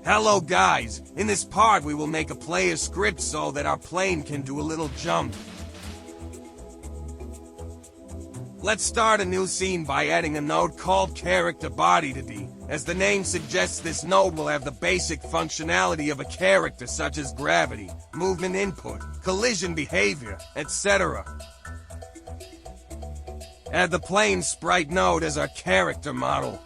Hello guys, in this part we will make a player script so that our plane can do a little jump. Let's start a new scene by adding a node called character body to D. As the name suggests, this node will have the basic functionality of a character such as gravity, movement input, collision behavior, etc. Add the plane sprite node as our character model.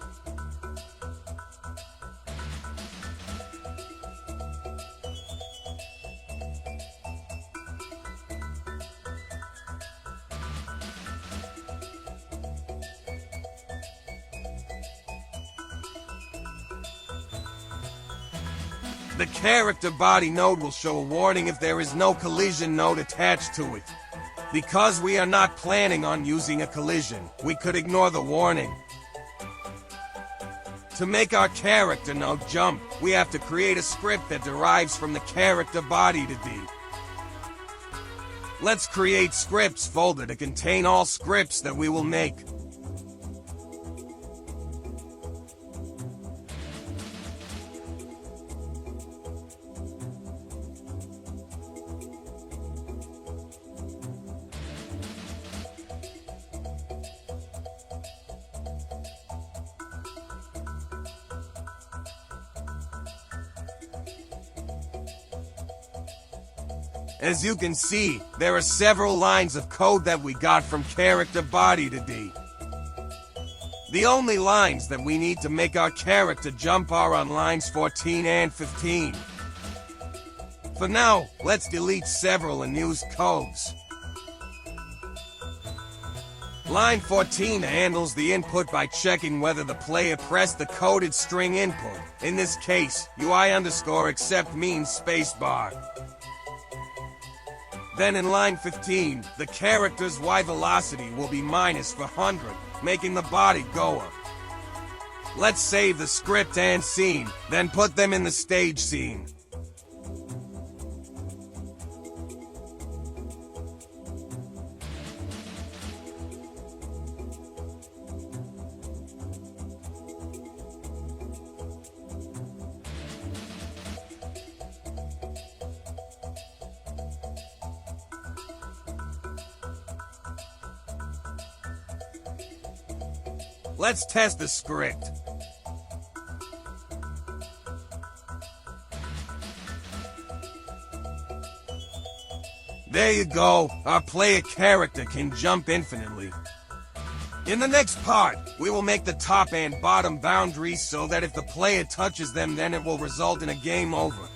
The character body node will show a warning if there is no collision node attached to it. Because we are not planning on using a collision, we could ignore the warning. To make our character node jump, we have to create a script that derives from the character body to D. Let's create scripts folder to contain all scripts that we will make. As you can see, there are several lines of code that we got from character body to D. The only lines that we need to make our character jump are on lines 14 and 15. For now, let's delete several unused codes. Line 14 handles the input by checking whether the player pressed the coded string input. In this case, UI_accept means spacebar. Then in line 15, the character's Y velocity will be minus for 100, making the body go up. Let's save the script and scene, then put them in the stage scene. Let's test the script. There you go, our player character can jump infinitely. In the next part, we will make the top and bottom boundaries so that if the player touches them, then it will result in a game over.